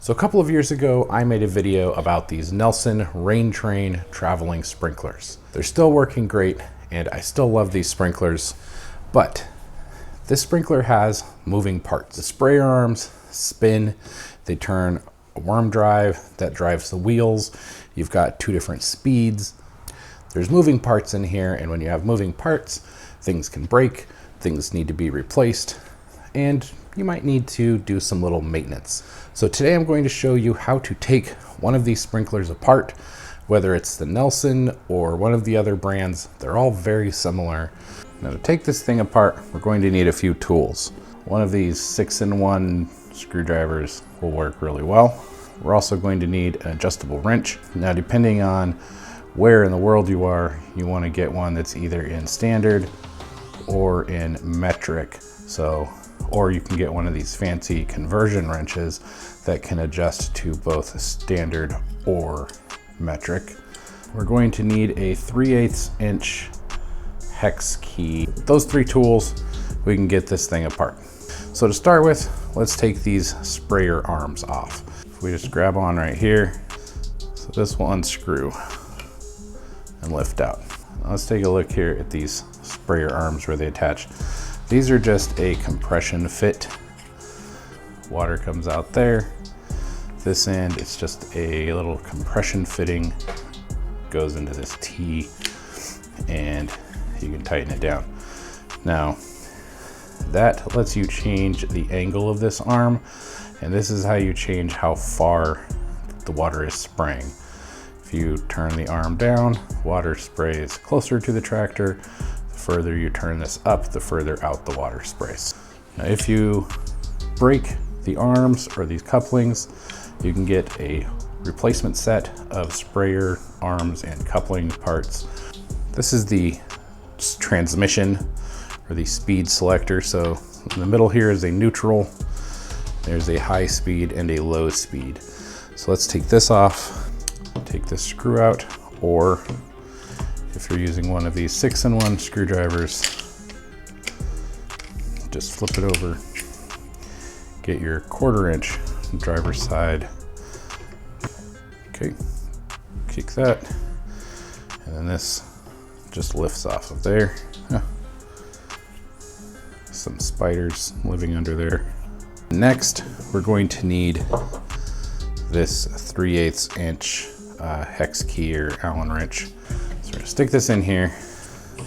So a couple of years ago, I made a video about these Nelson RainTrain traveling sprinklers. They're still working great, and I still love these sprinklers, but this sprinkler has moving parts. The sprayer arms spin, they turn a worm drive that drives the wheels. You've got two different speeds. There's moving parts in here, and when you have moving parts, things can break, things need to be replaced, and you might need to do some little maintenance. So today I'm going to show you how to take one of these sprinklers apart, whether it's the Nelson or one of the other brands. They're all very similar. Now to take this thing apart, we're going to need a few tools. One of these 6-in-1 screwdrivers will work really well. We're also going to need an adjustable wrench. Now depending on where in the world you are, you want to get one that's either in standard or in metric. Or you can get one of these fancy conversion wrenches that can adjust to both standard or metric. We're going to need a 3/8 inch hex key. With those three tools, we can get this thing apart. So to start with, let's take these sprayer arms off. If we just grab on right here, so this will unscrew and lift out. Let's take a look here at these sprayer arms where they attach. These are just a compression fit. Water comes out there. This end, it's just a little compression fitting. Goes into this T and you can tighten it down. Now, that lets you change the angle of this arm, and this is how you change how far the water is spraying. If you turn the arm down, water sprays closer to the tractor. The further you turn this up, the further out the water sprays. Now, if you break the arms or these couplings, you can get a replacement set of sprayer arms and coupling parts. This is the transmission or the speed selector. So in the middle here is a neutral. There's a high speed and a low speed. So let's take this off, take this screw out, or if you're using one of these 6-in-1 screwdrivers, just flip it over, get your 1/4 inch driver's side. Okay, kick that, and then this just lifts off of there. Some spiders living under there. Next, we're going to need this 3/8 inch hex key or Allen wrench. So we're gonna stick this in here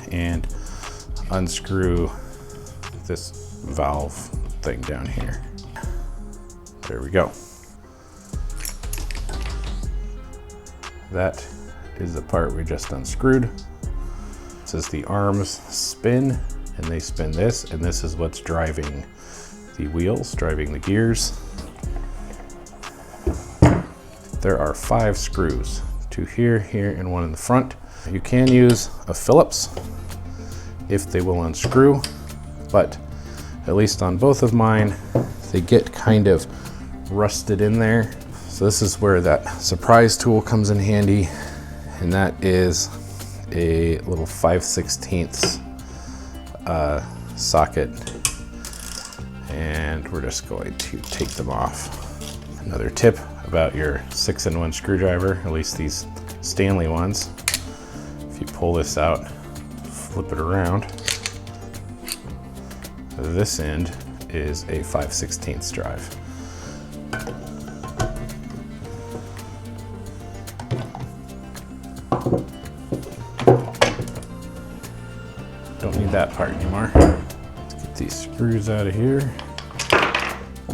and unscrew this valve thing down here. There we go. That is the part we just unscrewed. This is the arms spin, and they spin this, and this is what's driving the wheels, driving the gears. There are 5 screws, 2 here, here, and 1 in the front. You can use a Phillips if they will unscrew, but at least on both of mine, they get kind of rusted in there. So this is where that surprise tool comes in handy, and that is a little 5/16 socket, and we're just going to take them off. Another tip about your 6-in-1 screwdriver, at least these Stanley ones, if you pull this out, flip it around, this end is a 5/16 drive. Don't need that part anymore. Let's get these screws out of here.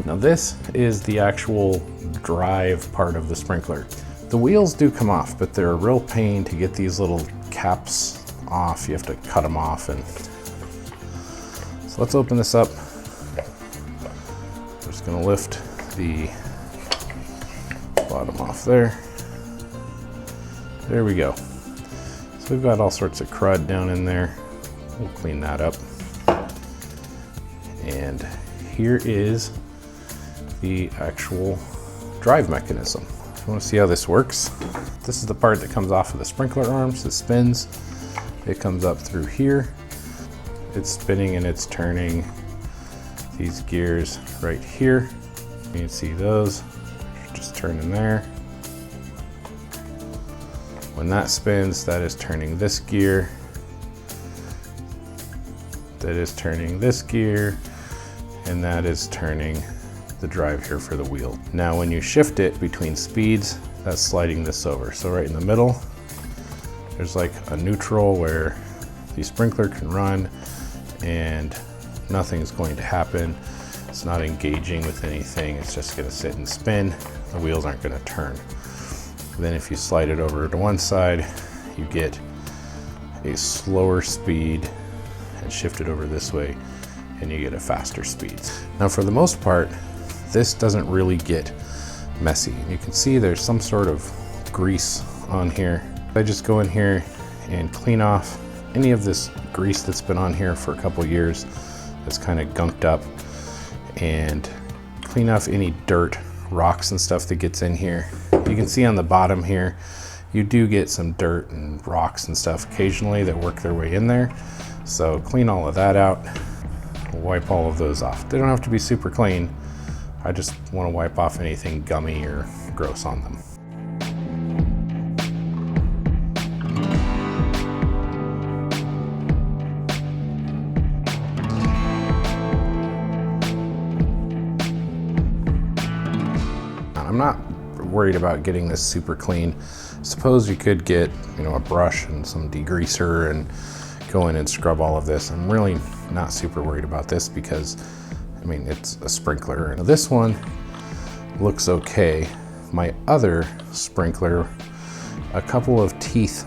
Now this is the actual drive part of the sprinkler. The wheels do come off, but they're a real pain to get these little caps off. You have to cut them off. And so let's open this up. I'm just gonna lift the bottom off there. There we go. So we've got all sorts of crud down in there. We'll clean that up. And here is the actual drive mechanism. If you want to see how this works, this is the part that comes off of the sprinkler arms. It spins, it comes up through here. It's spinning and it's turning these gears right here. You can see those just turn in there. When that spins, that is turning this gear. That is turning this gear, and that is turning the drive here for the wheel. Now when you shift it between speeds, that's sliding this over. So right in the middle, there's like a neutral where the sprinkler can run and nothing's going to happen. It's not engaging with anything. It's just gonna sit and spin. The wheels aren't gonna turn. Then if you slide it over to one side, you get a slower speed, and shift it over this way and you get a faster speed. Now for the most part, this doesn't really get messy. You can see there's some sort of grease on here. I just go in here and clean off any of this grease that's been on here for a couple years that's kind of gunked up, and clean off any dirt, rocks and stuff that gets in here. You can see on the bottom here, you do get some dirt and rocks and stuff occasionally that work their way in there. So clean all of that out, wipe all of those off. They don't have to be super clean. I just want to wipe off anything gummy or gross on them. I'm not worried about getting this super clean. Suppose you could get, a brush and some degreaser and go in and scrub all of this. I'm really not super worried about this because, it's a sprinkler. And this one looks okay. My other sprinkler, a couple of teeth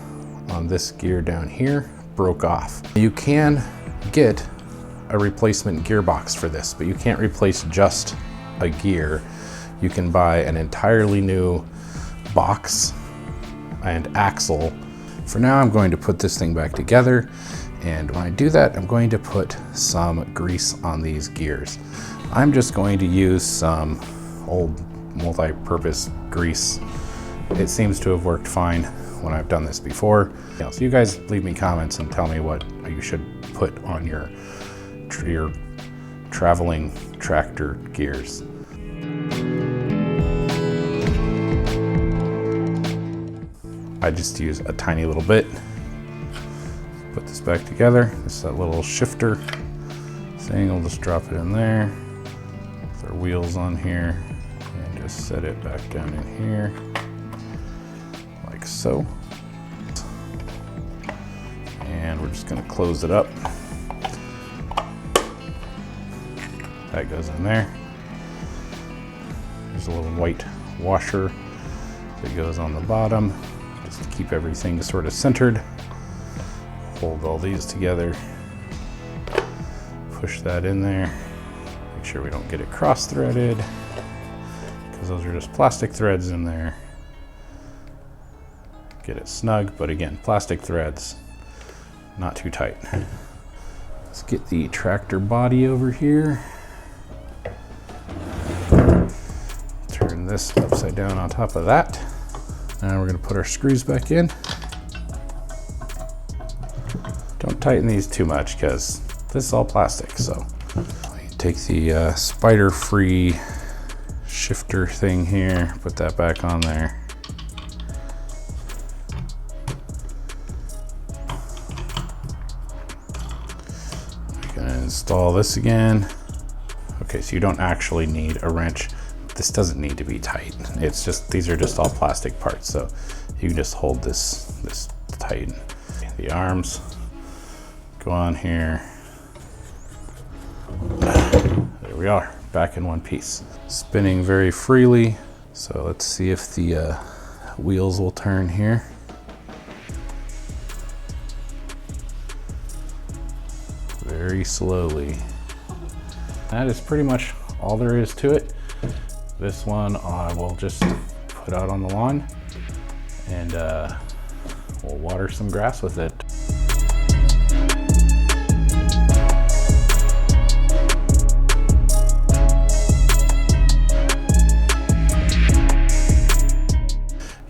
on this gear down here broke off. You can get a replacement gearbox for this, but you can't replace just a gear. You can buy an entirely new box and axle. For now, I'm going to put this thing back together, and when I do that, I'm going to put some grease on these gears. I'm just going to use some old multi-purpose grease. It seems to have worked fine when I've done this before. So you guys leave me comments and tell me what you should put on your traveling tractor gears. I just use a tiny little bit. Put this back together. This is that little shifter thing. I'll just drop it in there with our wheels on here and just set it back down in here like so. And we're just going to close it up. That goes in there. There's a little white washer that goes on the bottom just to keep everything sort of centered. Hold all these together, push that in there, make sure we don't get it cross-threaded because those are just plastic threads in there. Get it snug, but again, plastic threads, not too tight. Let's get the tractor body over here. Turn this upside down on top of that. Now we're going to put our screws back in. Don't tighten these too much because this is all plastic. So take the spider-free shifter thing here, put that back on there. I'm gonna install this again. Okay, so you don't actually need a wrench. This doesn't need to be tight. It's just, these are just all plastic parts. So you can just hold this tight. The arms go on here. There we are, back in one piece. Spinning very freely. So let's see if the wheels will turn here. Very slowly. That is pretty much all there is to it. This one I will just put out on the lawn and we'll water some grass with it.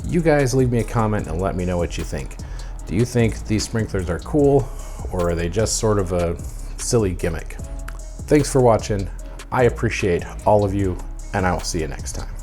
You guys leave me a comment and let me know what you think. Do you think these sprinklers are cool, or are they just sort of a silly gimmick? Thanks for watching. I appreciate all of you, and I will see you next time.